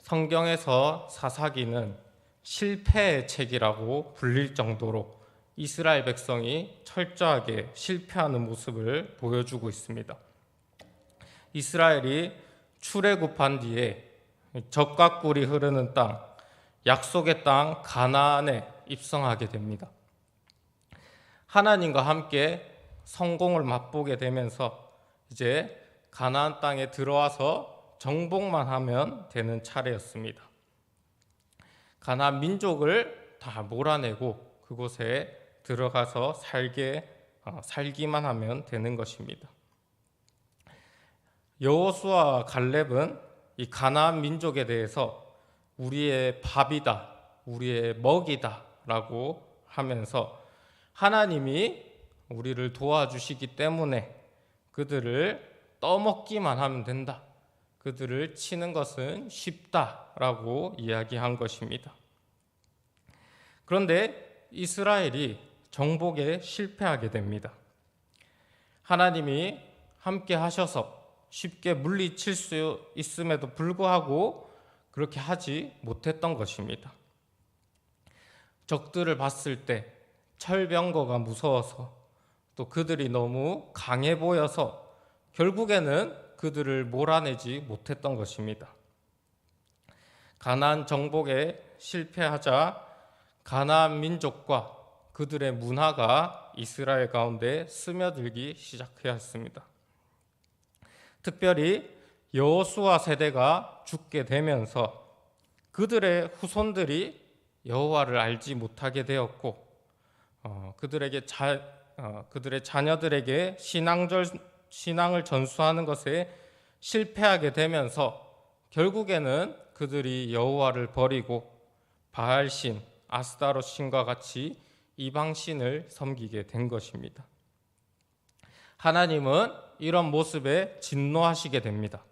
성경에서 사사기는 실패의 책이라고 불릴 정도로 이스라엘 백성이 철저하게 실패하는 모습을 보여주고 있습니다. 이스라엘이 출애굽한 뒤에 젖과 꿀이 흐르는 땅, 약속의 땅 가나안에 입성하게 됩니다. 하나님과 함께 성공을 맛보게 되면서 이제 가나안 땅에 들어와서 정복만 하면 되는 차례였습니다. 가나안 민족을 다 몰아내고 그곳에 들어가서 살기만 하면 되는 것입니다. 여호수아와 갈렙은 이 가나안 민족에 대해서 우리의 밥이다, 우리의 먹이다라고 하면서 하나님이 우리를 도와주시기 때문에 그들을 떠먹기만 하면 된다. 그들을 치는 것은 쉽다라고 이야기한 것입니다. 그런데 이스라엘이 정복에 실패하게 됩니다. 하나님이 함께 하셔서 쉽게 물리칠 수 있음에도 불구하고 그렇게 하지 못했던 것입니다. 적들을 봤을 때 철병거가 무서워서 또 그들이 너무 강해 보여서 결국에는 그들을 몰아내지 못했던 것입니다. 가나안 정복에 실패하자 가나안 민족과 그들의 문화가 이스라엘 가운데 스며들기 시작하였습니다. 특별히 여호수아 세대가 죽게 되면서 그들의 후손들이 여호와를 알지 못하게 되었고 그들의 자녀들에게 신앙을 전수하는 것에 실패하게 되면서 결국에는 그들이 여호와를 버리고 바알신, 아스타롯신과 같이 이방신을 섬기게 된 것입니다. 하나님은 이런 모습에 진노하시게 됩니다.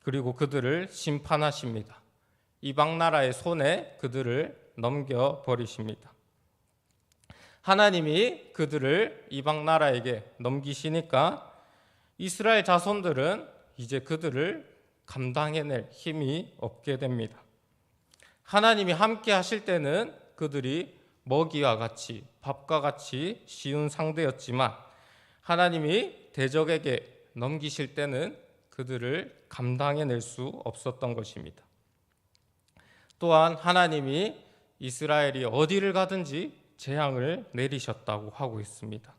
그리고 그들을 심판하십니다. 이방 나라의 손에 그들을 넘겨버리십니다. 하나님이 그들을 이방 나라에게 넘기시니까 이스라엘 자손들은 이제 그들을 감당해낼 힘이 없게 됩니다. 하나님이 함께 하실 때는 그들이 먹이와 같이 밥과 같이 쉬운 상대였지만 하나님이 대적에게 넘기실 때는 그들을 감당해낼 수 없었던 것입니다. 또한 하나님이 이스라엘이 어디를 가든지 재앙을 내리셨다고 하고 있습니다.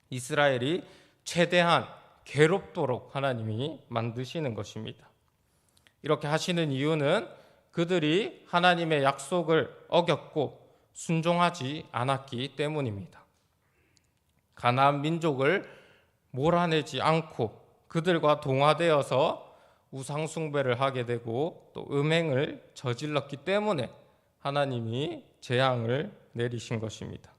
이스라엘이 최대한 괴롭도록 하나님이 만드시는 것입니다. 이렇게 하시는 이유는 그들이 하나님의 약속을 어겼고 순종하지 않았기 때문입니다. 가나안 민족을 몰아내지 않고 그들과 동화되어서 우상 숭배를 하게 되고 또 음행을 저질렀기 때문에 하나님이 재앙을 내리신 것입니다.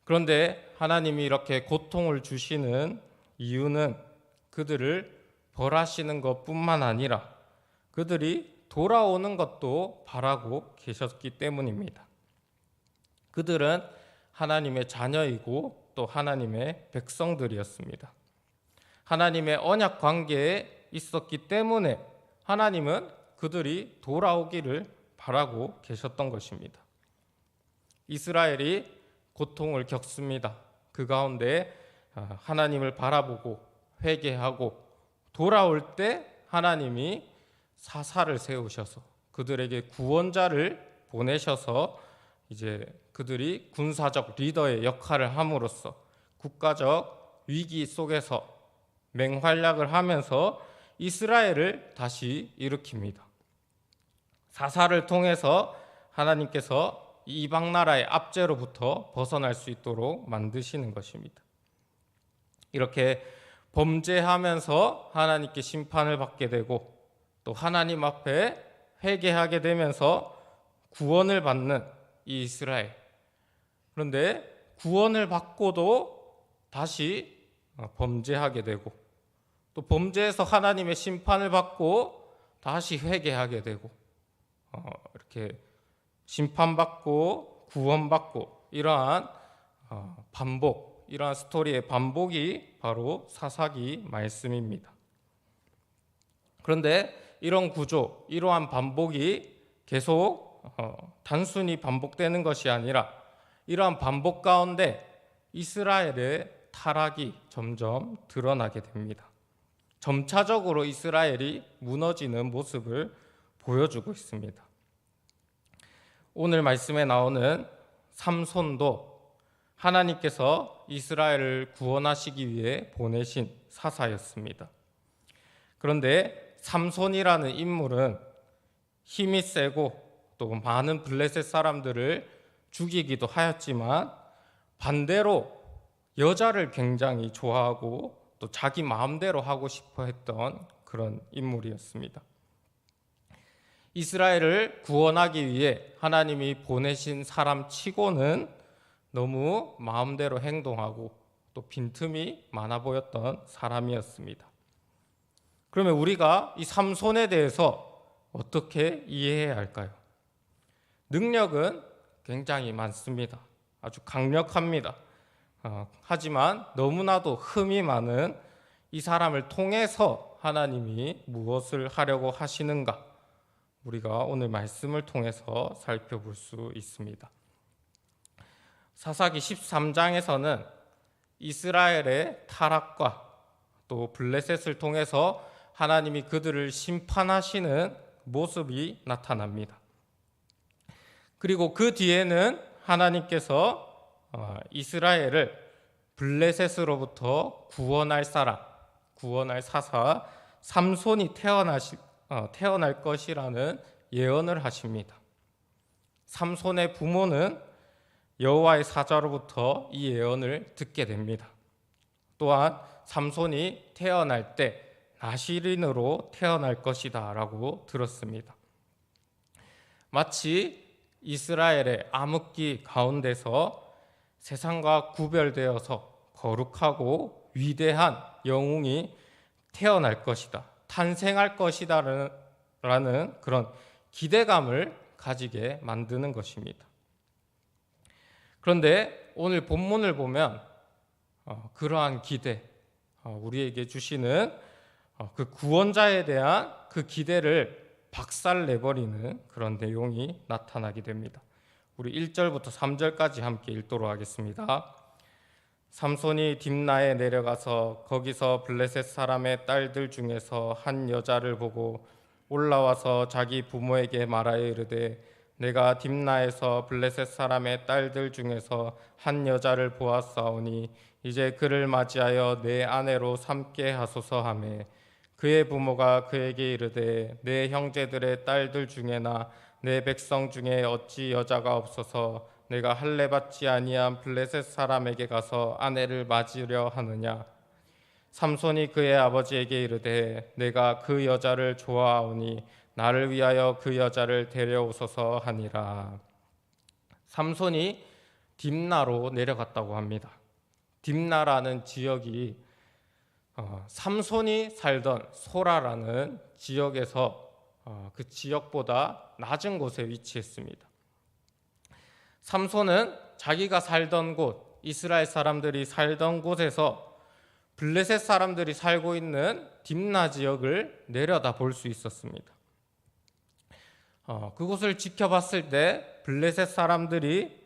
그런데 하나님이 이렇게 고통을 주시는 이유는 그들을 벌하시는 것뿐만 아니라 그들이 돌아오는 것도 바라고 계셨기 때문입니다. 그들은 하나님의 자녀이고 또 하나님의 백성들이었습니다. 하나님의 언약 관계에 있었기 때문에 하나님은 그들이 돌아오기를 바라고 계셨던 것입니다. 이스라엘이 고통을 겪습니다. 그 가운데 하나님을 바라보고 회개하고 돌아올 때 하나님이 사사를 세우셔서 그들에게 구원자를 보내셔서 이제 그들이 군사적 리더의 역할을 함으로써 국가적 위기 속에서 맹활약을 하면서 이스라엘을 다시 일으킵니다. 사사를 통해서 하나님께서 이방 나라의 압제로부터 벗어날 수 있도록 만드시는 것입니다. 이렇게 범죄하면서 하나님께 심판을 받게 되고 또 하나님 앞에 회개하게 되면서 구원을 받는 이 이스라엘. 그런데 구원을 받고도 다시 범죄하게 되고 또 범죄해서 하나님의 심판을 받고 다시 회개하게 되고 이렇게 심판받고 구원받고 이러한 반복, 이러한 스토리의 반복이 바로 사사기 말씀입니다. 그런데 이런 구조, 이러한 반복이 계속 단순히 반복되는 것이 아니라 이러한 반복 가운데 이스라엘의 타락이 점점 드러나게 됩니다. 점차적으로 이스라엘이 무너지는 모습을 보여주고 있습니다. 오늘 말씀에 나오는 삼손도 하나님께서 이스라엘을 구원하시기 위해 보내신 사사였습니다. 그런데 삼손이라는 인물은 힘이 세고 또 많은 블레셋 사람들을 죽이기도 하였지만 반대로 여자를 굉장히 좋아하고 또 자기 마음대로 하고 싶어 했던 그런 인물이었습니다. 이스라엘을 구원하기 위해 하나님이 보내신 사람 치고는 너무 마음대로 행동하고 또 빈틈이 많아 보였던 사람이었습니다. 그러면 우리가 이 삼손에 대해서 어떻게 이해해야 할까요? 능력은 굉장히 많습니다. 아주 강력합니다. 하지만 너무나도 흠이 많은 이 사람을 통해서 하나님이 무엇을 하려고 하시는가? 우리가 오늘 말씀을 통해서 살펴볼 수 있습니다. 사사기 13장에서는 이스라엘의 타락과 또 블레셋을 통해서 하나님이 그들을 심판하시는 모습이 나타납니다. 그리고 그 뒤에는 하나님께서 이스라엘을 블레셋으로부터 구원할 사람, 구원할 사사 삼손이 태어날 것이라는 예언을 하십니다. 삼손의 부모는 여호와의 사자로부터 이 예언을 듣게 됩니다. 또한 삼손이 태어날 때 나실인으로 태어날 것이다 라고 들었습니다. 마치 이스라엘의 암흑기 가운데서 세상과 구별되어서 거룩하고 위대한 영웅이 태어날 것이다, 탄생할 것이다 라는 그런 기대감을 가지게 만드는 것입니다. 그런데 오늘 본문을 보면 그러한 기대, 우리에게 주시는 그 구원자에 대한 그 기대를 박살내버리는 그런 내용이 나타나게 됩니다. 우리 1절부터 3절까지 함께 읽도록 하겠습니다. 삼손이 딥나에 내려가서 거기서 블레셋 사람의 딸들 중에서 한 여자를 보고 올라와서 자기 부모에게 말하여 이르되 내가 딥나에서 블레셋 사람의 딸들 중에서 한 여자를 보았사오니 이제 그를 맞이하여 내 아내로 삼게 하소서 하매 그의 부모가 그에게 이르되 내 형제들의 딸들 중에나 내 백성 중에 어찌 여자가 없어서 내가 할례 받지 아니한 블레셋 사람에게 가서 아내를 맞으려 하느냐. 삼손이 그의 아버지에게 이르되 내가 그 여자를 좋아하오니 나를 위하여 그 여자를 데려오소서 하니라. 삼손이 딥나로 내려갔다고 합니다. 딥나라는 지역이 삼손이 살던 소라라는 지역에서 그 지역보다 낮은 곳에 위치했습니다. 삼손은 자기가 살던 곳, 이스라엘 사람들이 살던 곳에서 블레셋 사람들이 살고 있는 딥나 지역을 내려다 볼 수 있었습니다. 그곳을 지켜봤을 때 블레셋 사람들이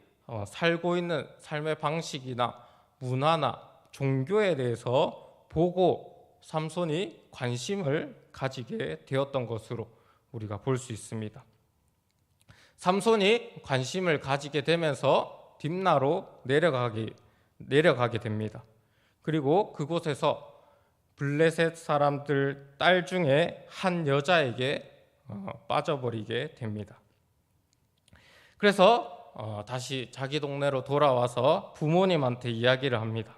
살고 있는 삶의 방식이나 문화나 종교에 대해서 보고 삼손이 관심을 가지게 되었던 것으로 우리가 볼 수 있습니다. 삼손이 관심을 가지게 되면서 딥나로 내려가게 됩니다. 그리고 그곳에서 블레셋 사람들 딸 중에 한 여자에게 빠져버리게 됩니다. 그래서 다시 자기 동네로 돌아와서 부모님한테 이야기를 합니다.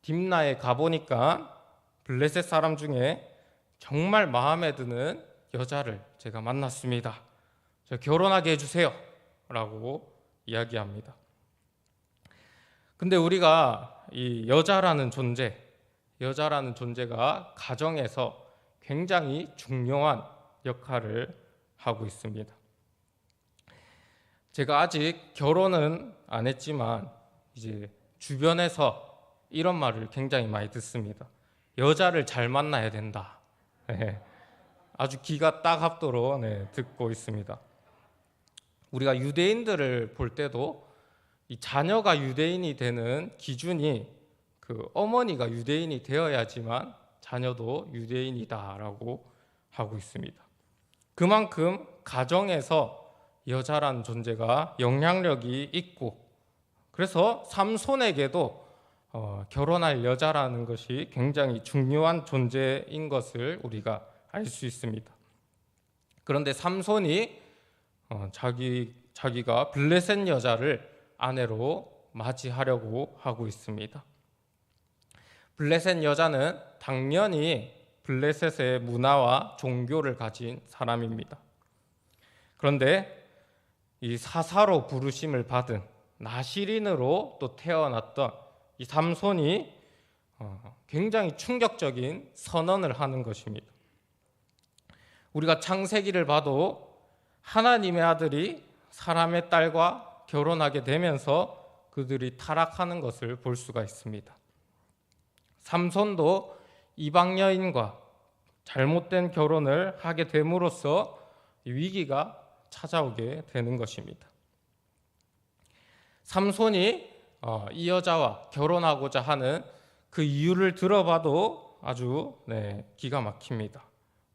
딥나에 가보니까 블레셋 사람 중에 정말 마음에 드는 여자를 제가 만났습니다. 저 결혼하게 해주세요 라고 이야기합니다. 근데 우리가 이 여자라는 존재가 가정에서 굉장히 중요한 역할을 하고 있습니다. 제가 아직 결혼은 안 했지만 이제 주변에서 이런 말을 굉장히 많이 듣습니다. 여자를 잘 만나야 된다. 아주 기가 딱 합도록 듣고 있습니다. 우리가 유대인들을 볼 때도 이 자녀가 유대인이 되는 기준이 그 어머니가 유대인이 되어야지만 자녀도 유대인이다라고 하고 있습니다. 그만큼 가정에서 여자란 존재가 영향력이 있고, 그래서 삼손에게도 결혼할 여자라는 것이 굉장히 중요한 존재인 것을 우리가 알 수 있습니다. 그런데 삼손이 자기가 블레셋 여자를 아내로 맞이하려고 하고 있습니다. 블레셋 여자는 당연히 블레셋의 문화와 종교를 가진 사람입니다. 그런데 이 사사로 부르심을 받은 나시린으로 또 태어났던 이 삼손이 굉장히 충격적인 선언을 하는 것입니다. 우리가 창세기를 봐도 하나님의 아들이 사람의 딸과 결혼하게 되면서 그들이 타락하는 것을 볼 수가 있습니다. 삼손도 이방 여인과 잘못된 결혼을 하게 됨으로써 위기가 찾아오게 되는 것입니다. 삼손이 이 여자와 결혼하고자 하는 그 이유를 들어봐도 아주 기가 막힙니다.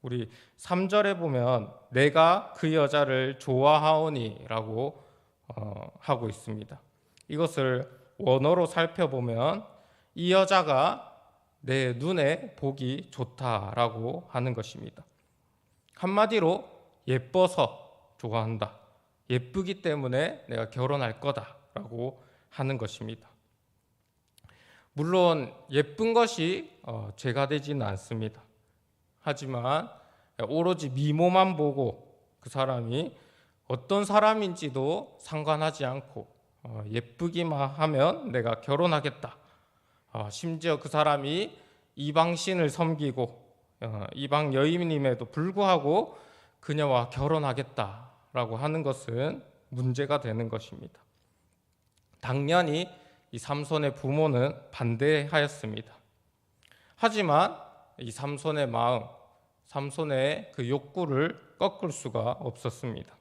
우리 3절에 보면 내가 그 여자를 좋아하오니 라고 하고 있습니다. 이것을 원어로 살펴보면 이 여자가 내 눈에 보기 좋다라고 하는 것입니다. 한마디로 예뻐서 좋아한다. 예쁘기 때문에 내가 결혼할 거다라고 하는 것입니다. 물론 예쁜 것이 죄가 되지는 않습니다. 하지만 오로지 미모만 보고 그 사람이 어떤 사람인지도 상관하지 않고 예쁘기만 하면 내가 결혼하겠다. 심지어 그 사람이 이방신을 섬기고 이방 여인임에도 불구하고 그녀와 결혼하겠다라고 하는 것은 문제가 되는 것입니다. 당연히 이 삼손의 부모는 반대하였습니다. 하지만 이 삼손의 마음, 삼손의 그 욕구를 꺾을 수가 없었습니다.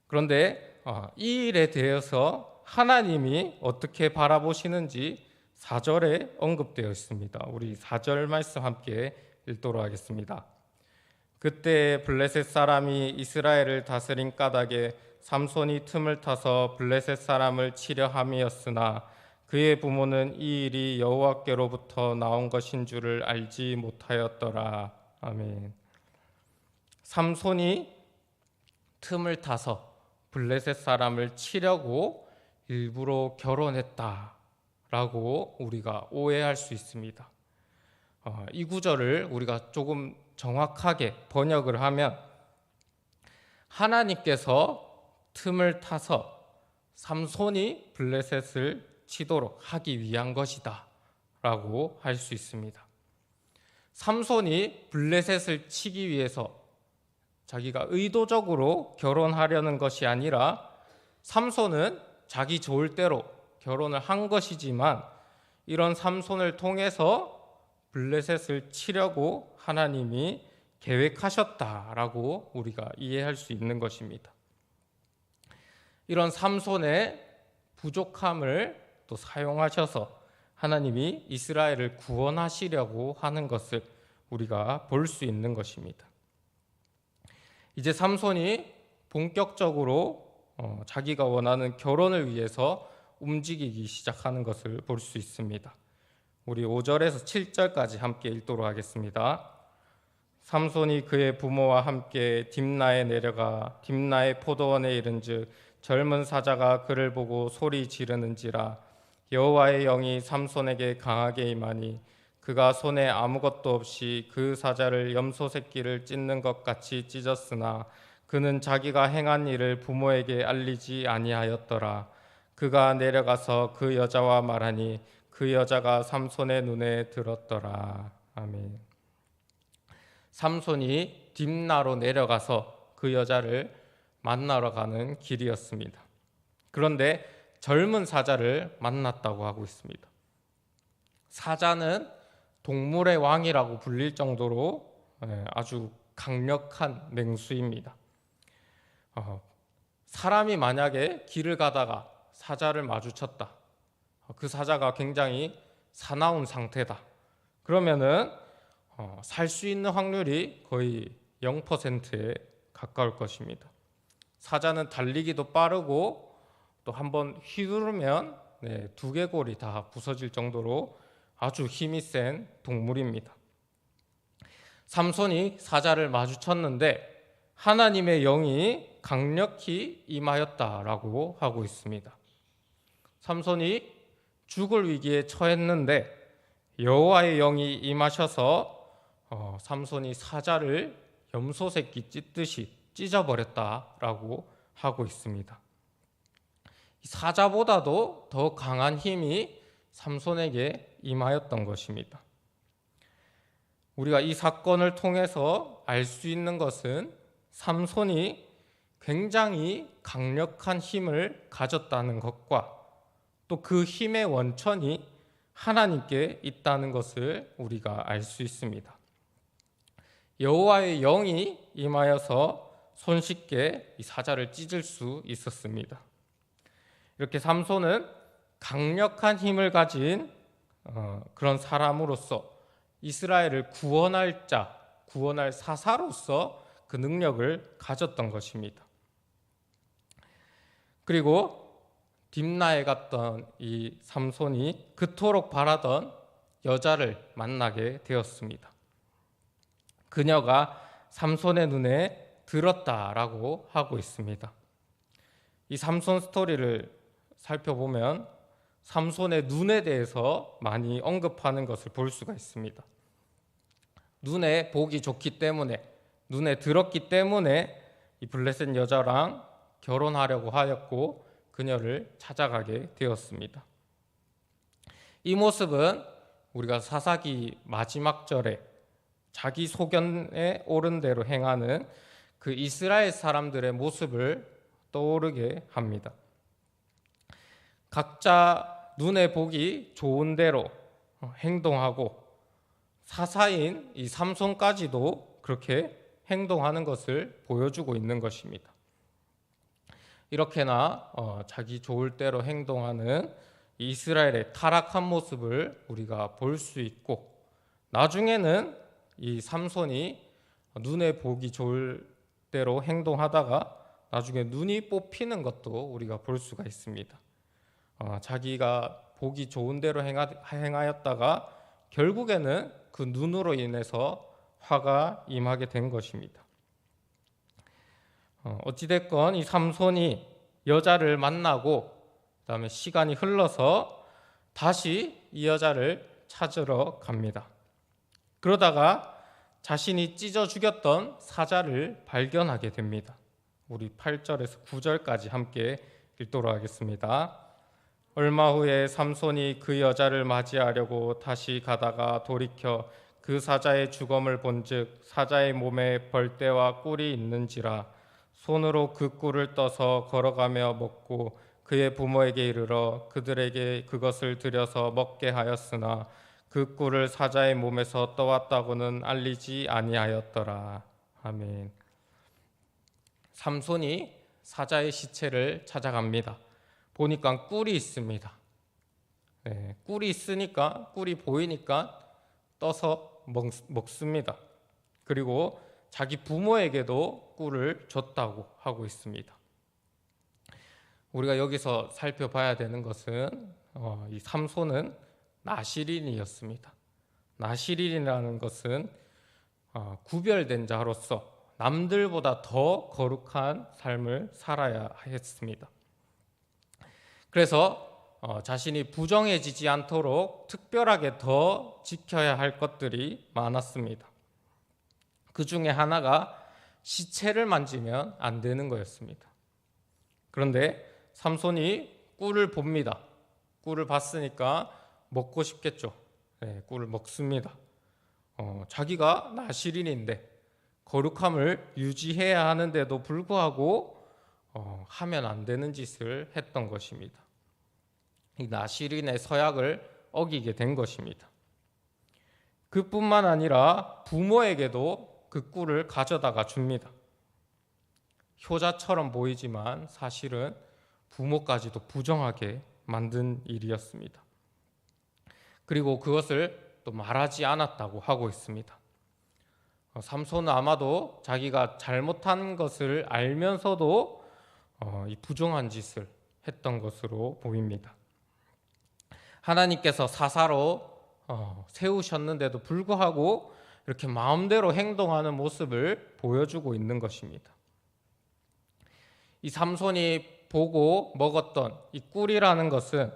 그런데 이 일에 대해서 하나님이 어떻게 바라보시는지 4절에 언급되어 있습니다. 우리 4절 말씀 함께 읽도록 하겠습니다. 그때 블레셋 사람이 이스라엘을 다스린 까닭에 삼손이 틈을 타서 블레셋 사람을 치려 함이었으나 그의 부모는 이 일이 여호와께로부터 나온 것인 줄을 알지 못하였더라. 아멘. 삼손이 틈을 타서 블레셋 사람을 치려고 일부러 결혼했다라고 우리가 오해할 수 있습니다. 이 구절을 우리가 조금 정확하게 번역을 하면 하나님께서 틈을 타서 삼손이 블레셋을 치도록 하기 위한 것이다 라고 할 수 있습니다. 삼손이 블레셋을 치기 위해서 자기가 의도적으로 결혼하려는 것이 아니라 삼손은 자기 좋을 대로 결혼을 한 것이지만 이런 삼손을 통해서 블레셋을 치려고 하나님이 계획하셨다라고 우리가 이해할 수 있는 것입니다. 이런 삼손의 부족함을 또 사용하셔서 하나님이 이스라엘을 구원하시려고 하는 것을 우리가 볼 수 있는 것입니다. 이제 삼손이 본격적으로 자기가 원하는 결혼을 위해서 움직이기 시작하는 것을 볼 수 있습니다. 우리 5절에서 7절까지 함께 읽도록 하겠습니다. 삼손이 그의 부모와 함께 딥나에 내려가 딥나의 포도원에 이른즉 젊은 사자가 그를 보고 소리 지르는지라 여호와의 영이 삼손에게 강하게 임하니 그가 손에 아무것도 없이 그 사자를 염소 새끼를 찢는 것 같이 찢었으나 그는 자기가 행한 일을 부모에게 알리지 아니하였더라. 그가 내려가서 그 여자와 말하니 그 여자가 삼손의 눈에 들었더라. 아멘. 삼손이 딥나로 내려가서 그 여자를 만나러 가는 길이었습니다. 그런데 젊은 사자를 만났다고 하고 있습니다. 사자는 동물의 왕이라고 불릴 정도로 아주 강력한 맹수입니다. 사람이 만약에 길을 가다가 사자를 마주쳤다. 그 사자가 굉장히 사나운 상태다. 그러면은 살 수 있는 확률이 거의 0%에 가까울 것입니다. 사자는 달리기도 빠르고 또 한번 휘두르면 두개골이 다 부서질 정도로 아주 힘이 센 동물입니다. 삼손이 사자를 마주쳤는데 하나님의 영이 강력히 임하였다라고 하고 있습니다. 삼손이 죽을 위기에 처했는데 여호와의 영이 임하셔서 삼손이 사자를 염소 새끼 찢듯이 찢어버렸다라고 하고 있습니다. 사자보다도 더 강한 힘이 삼손에게 임하였던 것입니다. 우리가 이 사건을 통해서 알 수 있는 것은 삼손이 굉장히 강력한 힘을 가졌다는 것과 또 그 힘의 원천이 하나님께 있다는 것을 우리가 알 수 있습니다. 여호와의 영이 임하여서 손쉽게 이 사자를 찢을 수 있었습니다. 이렇게 삼손은 강력한 힘을 가진 그런 사람으로서 이스라엘을 구원할 사사로서 그 능력을 가졌던 것입니다. 그리고 딥나에 갔던 이 삼손이 그토록 바라던 여자를 만나게 되었습니다. 그녀가 삼손의 눈에 들었다라고 하고 있습니다. 이 삼손 스토리를 살펴보면 삼손의 눈에 대해서 많이 언급하는 것을 볼 수가 있습니다. 눈에 보기 좋기 때문에, 눈에 들었기 때문에 이 블레셋 여자랑 결혼하려고 하였고 그녀를 찾아가게 되었습니다. 이 모습은 우리가 사사기 마지막 절에 자기 소견에 옳은 대로 행하는 그 이스라엘 사람들의 모습을 떠오르게 합니다. 각자 눈에 보기 좋은 대로 행동하고 사사인 이 삼손까지도 그렇게 행동하는 것을 보여주고 있는 것입니다. 이렇게나 자기 좋을 대로 행동하는 이스라엘의 타락한 모습을 우리가 볼 수 있고, 나중에는 이 삼손이 눈에 보기 좋을 대로 행동하다가 나중에 눈이 뽑히는 것도 우리가 볼 수가 있습니다. 자기가 보기 좋은 대로 행하였다가 결국에는 그 눈으로 인해서 화가 임하게 된 것입니다. 어찌됐건 이 삼손이 여자를 만나고 그다음에 시간이 흘러서 다시 이 여자를 찾으러 갑니다. 그러다가 자신이 찢어 죽였던 사자를 발견하게 됩니다. 우리 8절에서 9절까지 함께 읽도록 하겠습니다. 얼마 후에 삼손이 그 여자를 맞이하려고 다시 가다가 돌이켜 그 사자의 주검을 본즉 사자의 몸에 벌떼와 꿀이 있는지라 손으로 그 꿀을 떠서 걸어가며 먹고 그의 부모에게 이르러 그들에게 그것을 들여서 먹게 하였으나 그 꿀을 사자의 몸에서 떠왔다고는 알리지 아니하였더라. 아멘. 삼손이 사자의 시체를 찾아갑니다. 보니까 꿀이 있습니다. 꿀이 있으니까, 꿀이 보이니까 떠서 먹습니다. 그리고 자기 부모에게도 꿀을 줬다고 하고 있습니다. 우리가 여기서 살펴봐야 되는 것은 이 삼손은 나시린이었습니다. 나시린이라는 것은 구별된 자로서 남들보다 더 거룩한 삶을 살아야 했습니다. 그래서 자신이 부정해지지 않도록 특별하게 더 지켜야 할 것들이 많았습니다. 그 중에 하나가 시체를 만지면 안 되는 거였습니다. 그런데 삼손이 꿀을 봅니다. 꿀을 봤으니까 먹고 싶겠죠. 꿀을 먹습니다. 자기가 나시린인데 거룩함을 유지해야 하는데도 불구하고 하면 안 되는 짓을 했던 것입니다. 이 나시린의 서약을 어기게 된 것입니다. 그뿐만 아니라 부모에게도 그 꿀을 가져다가 줍니다. 효자처럼 보이지만 사실은 부모까지도 부정하게 만든 일이었습니다. 그리고 그것을 또 말하지 않았다고 하고 있습니다. 삼손은 아마도 자기가 잘못한 것을 알면서도 이 부정한 짓을 했던 것으로 보입니다. 하나님께서 사사로 세우셨는데도 불구하고 이렇게 마음대로 행동하는 모습을 보여주고 있는 것입니다. 이 삼손이 보고 먹었던 이 꿀이라는 것은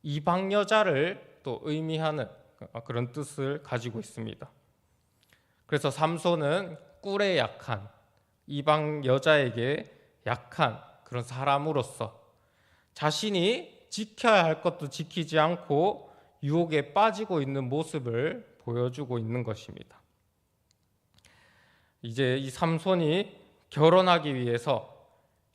이방 여자를 또 의미하는 그런 뜻을 가지고 있습니다. 그래서 삼손은 꿀에 약한 이방 여자에게 약한 그런 사람으로서 자신이 지켜야 할 것도 지키지 않고 유혹에 빠지고 있는 모습을 보여주고 있는 것입니다. 이제 이 삼손이 결혼하기 위해서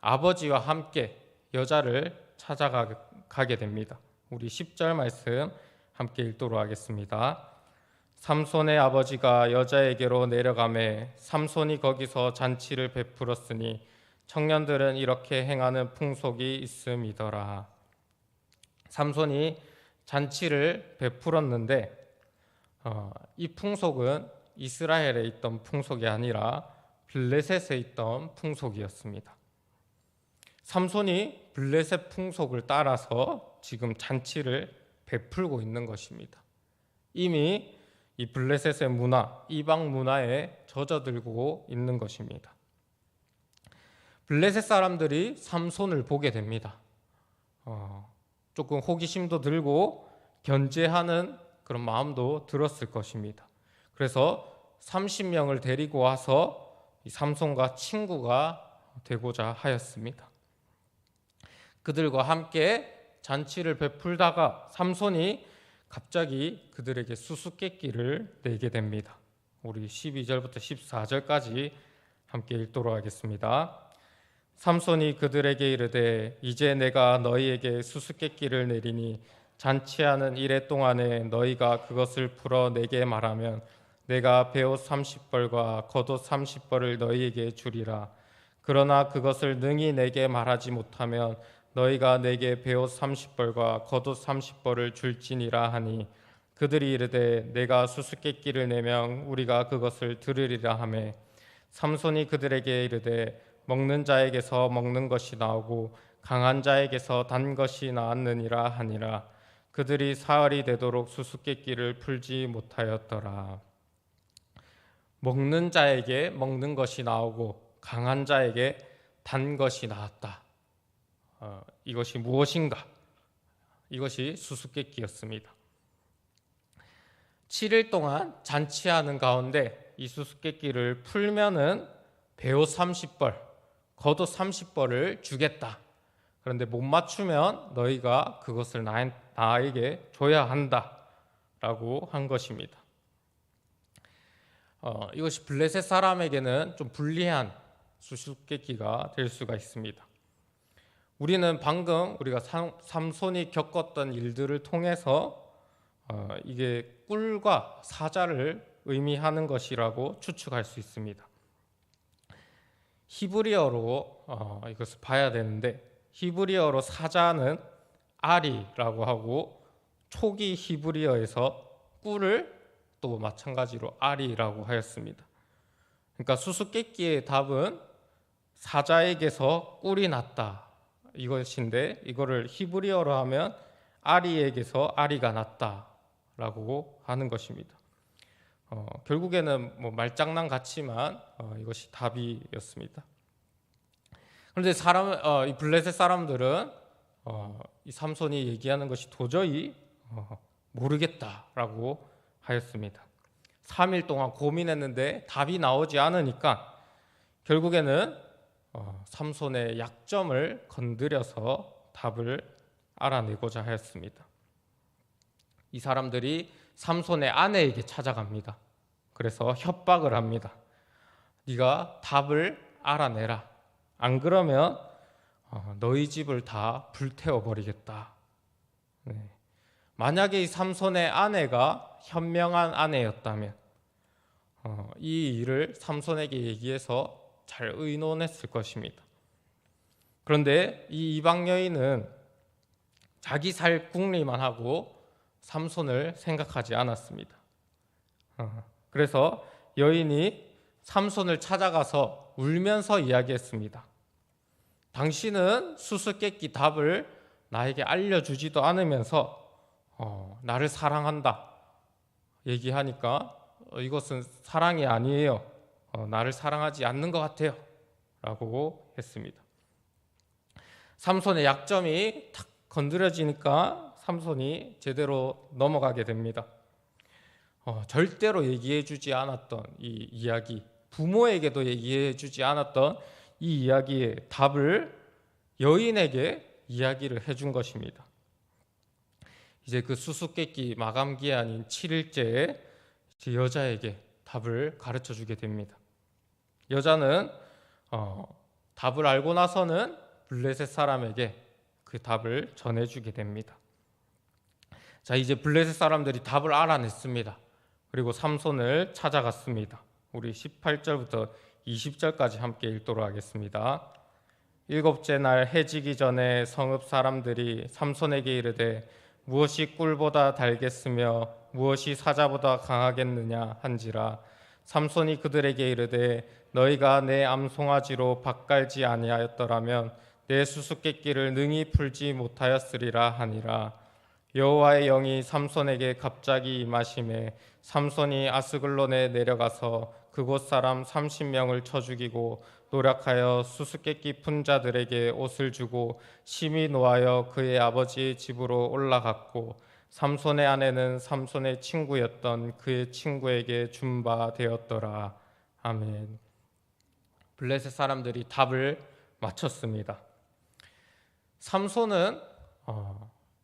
아버지와 함께 여자를 찾아가게 됩니다. 우리 10절 말씀 함께 읽도록 하겠습니다. 삼손의 아버지가 여자에게로 내려가매 삼손이 거기서 잔치를 베풀었으니 청년들은 이렇게 행하는 풍속이 있음이더라. 삼손이 잔치를 베풀었는데 이 풍속은 이스라엘에 있던 풍속이 아니라 블레셋에 있던 풍속이었습니다. 삼손이 블레셋 풍속을 따라서 지금 잔치를 베풀고 있는 것입니다. 이미 이 블레셋의 문화, 이방 문화에 젖어들고 있는 것입니다. 블레셋 사람들이 삼손을 보게 됩니다. 조금 호기심도 들고 견제하는 그런 마음도 들었을 것입니다. 그래서 30명을 데리고 와서 이 삼손과 친구가 되고자 하였습니다. 그들과 함께 잔치를 베풀다가 삼손이 갑자기 그들에게 수수께끼를 내게 됩니다. 우리 12절부터 14절까지 함께 읽도록 하겠습니다. 삼손이 그들에게 이르되 이제 내가 너희에게 수수께끼를 내리니 잔치하는 이래 동안에 너희가 그것을 풀어 내게 말하면 내가 베옷 30벌과 겉옷 30벌을 너희에게 주리라. 그러나 그것을 능히 내게 말하지 못하면 너희가 내게 베옷 30벌과 겉옷 30벌을 줄지니라 하니 그들이 이르되 내가 수수께끼를 내면 우리가 그것을 들으리라 하매 삼손이 그들에게 이르되 먹는 자에게서 먹는 것이 나오고 강한 자에게서 단 것이 나왔느니라 하니라. 그들이 사흘이 되도록 수수께끼를 풀지 못하였더라. 먹는 자에게 먹는 것이 나오고 강한 자에게 단 것이 나왔다. 이것이 무엇인가? 이것이 수수께끼였습니다. 7일 동안 잔치하는 가운데 이 수수께끼를 풀면은 베옷 30벌, 겉옷 30벌을 주겠다. 그런데 못 맞추면 너희가 그것을 나에게 줘야 한다. 라고 한 것입니다. 이것이 블레셋 사람에게는 좀 불리한 수수께끼가 될 수가 있습니다. 우리는 방금 우리가 삼손이 겪었던 일들을 통해서 이게 꿀과 사자를 의미하는 것이라고 추측할 수 있습니다. 히브리어로 이것을 봐야 되는데 히브리어로 사자는 아리라고 하고 초기 히브리어에서 꿀을 또 마찬가지로 아리라고 하였습니다. 그러니까 수수께끼의 답은 사자에게서 꿀이 났다 이것인데 이거를 히브리어로 하면 아리에게서 아리가 났다라고 하는 것입니다. 결국에는 뭐 말장난 같지만 이것이 답이었습니다. 그런데 이 블레셋 사람들은 이 삼손이 얘기하는 것이 도저히 모르겠다라고 하였습니다. 3일 동안 고민했는데 답이 나오지 않으니까 결국에는 삼손의 약점을 건드려서 답을 알아내고자 하였습니다. 이 사람들이 삼손의 아내에게 찾아갑니다. 그래서 협박을 합니다. 네가 답을 알아내라. 안 그러면 너희 집을 다 불태워버리겠다. 네. 만약에 이 삼손의 아내가 현명한 아내였다면 이 일을 삼손에게 얘기해서 잘 의논했을 것입니다. 그런데 이 이방 여인은 자기 살 궁리만 하고 삼손을 생각하지 않았습니다. 그래서 여인이 삼손을 찾아가서 울면서 이야기했습니다. 당신은 수수께끼 답을 나에게 알려주지도 않으면서 나를 사랑한다 얘기하니까 이것은 사랑이 아니에요. 나를 사랑하지 않는 것 같아요 라고 했습니다. 삼손의 약점이 탁 건드려지니까 삼손이 제대로 넘어가게 됩니다. 절대로 얘기해 주지 않았던 이 이야기, 부모에게도 얘기해 주지 않았던 이 이야기의 답을 여인에게 이야기를 해준 것입니다. 이제 그 수수께끼 마감 기한인 7일째에 여자에게 답을 가르쳐 주게 됩니다. 여자는 답을 알고 나서는 블레셋 사람에게 그 답을 전해주게 됩니다. 자, 이제 블레셋 사람들이 답을 알아냈습니다. 그리고 삼손을 찾아갔습니다. 우리 18절부터 20절까지 함께 읽도록 하겠습니다. 일곱째 날 해지기 전에 성읍 사람들이 삼손에게 이르되 무엇이 꿀보다 달겠으며 무엇이 사자보다 강하겠느냐 한지라. 삼손이 그들에게 이르되 너희가 내 암송아지로 밭갈지 아니하였더라면 내 수수께끼를 능히 풀지 못하였으리라 하니라. 여호와의 영이 삼손에게 갑자기 임하심에 삼손이 아스글론에 내려가서 그곳 사람 30명을 쳐 죽이고 노력하여 수수께끼 푼 자들에게 옷을 주고 심히 노하여 그의 아버지의 집으로 올라갔고 삼손의 아내는 삼손의 친구였던 그의 친구에게 준 바 되었더라. 아멘. 블레셋 사람들이 답을 맞췄습니다. 삼손은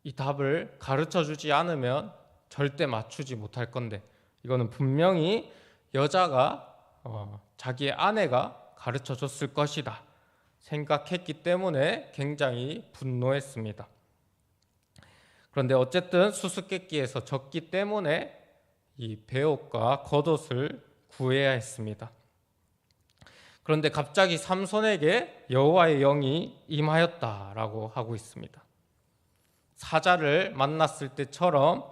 이 답을 가르쳐 주지 않으면 절대 맞추지 못할 건데 이거는 분명히 여자가 자기의 아내가 가르쳐 줬을 것이다 생각했기 때문에 굉장히 분노했습니다. 그런데 어쨌든 수수께끼에서 졌기 때문에 이 베옷과 겉옷을 구해야 했습니다. 그런데 갑자기 삼손에게 여호와의 영이 임하였다라고 하고 있습니다. 사자를 만났을 때처럼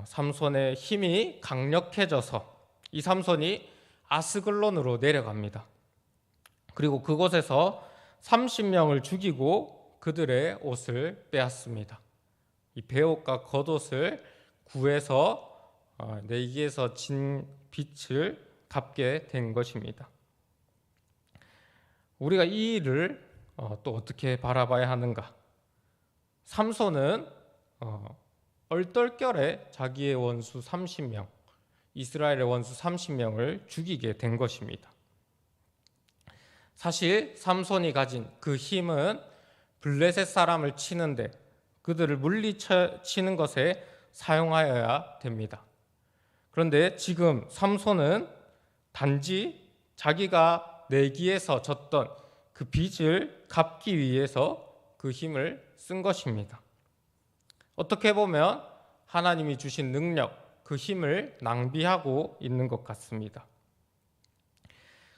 삼손의 힘이 강력해져서 이 삼손이 아스글론으로 내려갑니다. 그리고 그곳에서 30명을 죽이고 그들의 옷을 빼앗습니다. 이 베옷과 겉옷을 구해서 내기에서 진 빚을 갚게 된 것입니다. 우리가 이 일을 또 어떻게 바라봐야 하는가? 삼손은 얼떨결에 자기의 원수 30명, 이스라엘의 원수 30명을 죽이게 된 것입니다. 사실 삼손이 가진 그 힘은 블레셋 사람을 치는데 그들을 물리치는 것에 사용하여야 됩니다. 그런데 지금 삼손은 단지 자기가 내기에서 졌던 그 빚을 갚기 위해서 그 힘을 쓴 것입니다. 어떻게 보면 하나님이 주신 능력, 그 힘을 낭비하고 있는 것 같습니다.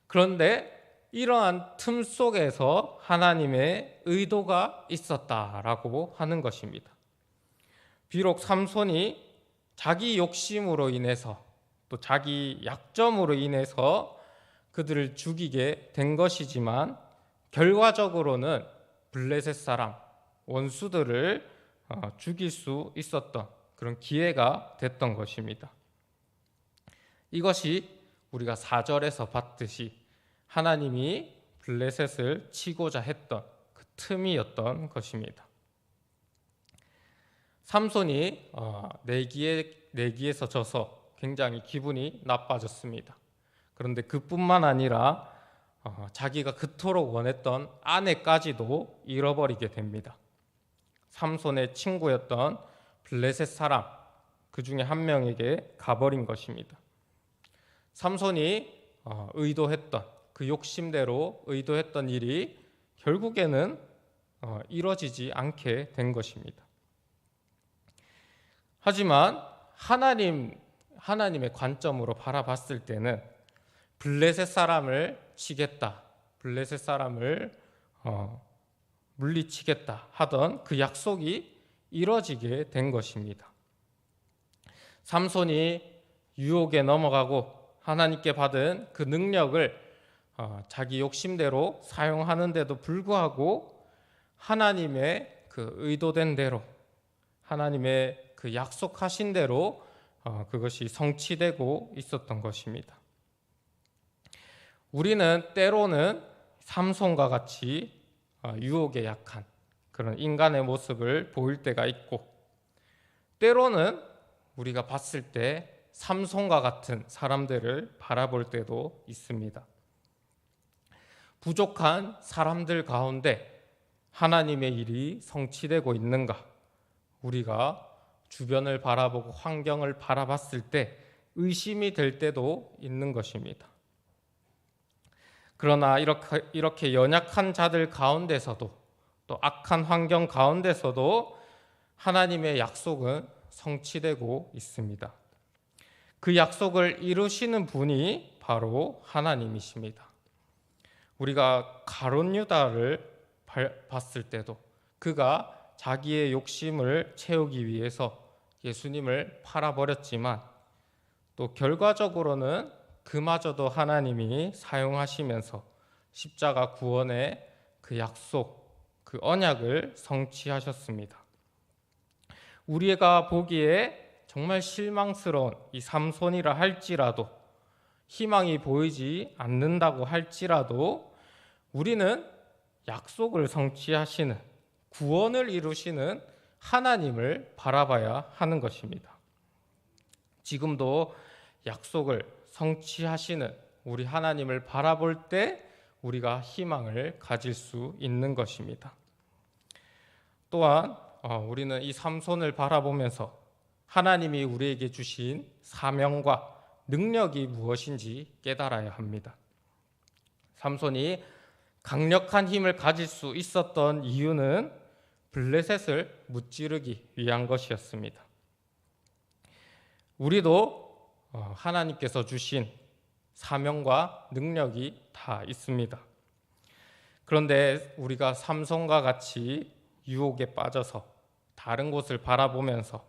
그런데 이러한 틈 속에서 하나님의 의도가 있었다라고 하는 것입니다. 비록 삼손이 자기 욕심으로 인해서 또 자기 약점으로 인해서 그들을 죽이게 된 것이지만 결과적으로는 블레셋 사람, 원수들을 죽일 수 있었던 그런 기회가 됐던 것입니다. 이것이 우리가 4절에서 봤듯이 하나님이 블레셋을 치고자 했던 그 틈이었던 것입니다. 삼손이 내기에서 져서 굉장히 기분이 나빠졌습니다. 그런데 그뿐만 아니라 자기가 그토록 원했던 아내까지도 잃어버리게 됩니다. 삼손의 친구였던 블레셋 사람, 그 중에 한 명에게 가버린 것입니다. 삼손이 의도했던 그 욕심대로 의도했던 일이 결국에는 이루어지지 않게 된 것입니다. 하지만 하나님의 관점으로 바라봤을 때는 블레셋 사람을 치겠다, 블레셋 사람을 물리치겠다 하던 그 약속이 이뤄지게 된 것입니다. 삼손이 유혹에 넘어가고 하나님께 받은 그 능력을 자기 욕심대로 사용하는데도 불구하고 하나님의 그 의도된 대로, 하나님의 그 약속하신 대로 그것이 성취되고 있었던 것입니다. 우리는 때로는 삼손과 같이 유혹에 약한 그런 인간의 모습을 보일 때가 있고, 때로는 우리가 봤을 때 삼손과 같은 사람들을 바라볼 때도 있습니다. 부족한 사람들 가운데 하나님의 일이 성취되고 있는가, 우리가 주변을 바라보고 환경을 바라봤을 때 의심이 될 때도 있는 것입니다. 그러나 이렇게 연약한 자들 가운데서도, 또 악한 환경 가운데서도 하나님의 약속은 성취되고 있습니다. 그 약속을 이루시는 분이 바로 하나님이십니다. 우리가 가룟 유다를 봤을 때도 그가 자기의 욕심을 채우기 위해서 예수님을 팔아버렸지만, 또 결과적으로는 그마저도 하나님이 사용하시면서 십자가 구원의 그 약속, 그 언약을 성취하셨습니다. 우리가 보기에 정말 실망스러운 이 삼손이라 할지라도, 희망이 보이지 않는다고 할지라도 우리는 약속을 성취하시는, 구원을 이루시는 하나님을 바라봐야 하는 것입니다. 지금도 약속을 성취하시는 우리 하나님을 바라볼 때 우리가 희망을 가질 수 있는 것입니다. 또한 우리는 이 삼손을 바라보면서 하나님이 우리에게 주신 사명과 능력이 무엇인지 깨달아야 합니다. 삼손이 강력한 힘을 가질 수 있었던 이유는 블레셋을 무찌르기 위한 것이었습니다. 우리도 하나님께서 주신 사명과 능력이 다 있습니다. 그런데 우리가 삼손과 같이 유혹에 빠져서 다른 곳을 바라보면서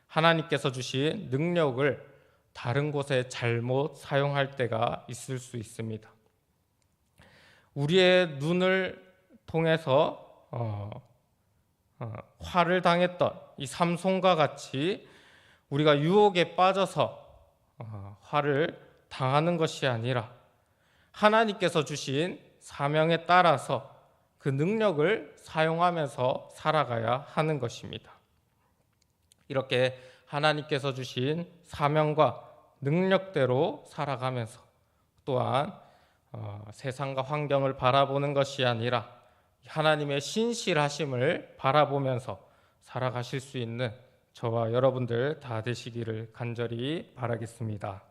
하나님께서 주신 능력을 다른 곳에 잘못 사용할 때가 있을 수 있습니다. 우리의 눈을 통해서 화를 당했던 이 삼손과 같이 우리가 유혹에 빠져서 화를 당하는 것이 아니라 하나님께서 주신 사명에 따라서 그 능력을 사용하면서 살아가야 하는 것입니다. 이렇게 하나님께서 주신 사명과 능력대로 살아가면서, 또한 세상과 환경을 바라보는 것이 아니라 하나님의 신실하심을 바라보면서 살아가실 수 있는 저와 여러분들 다 되시기를 간절히 바라겠습니다.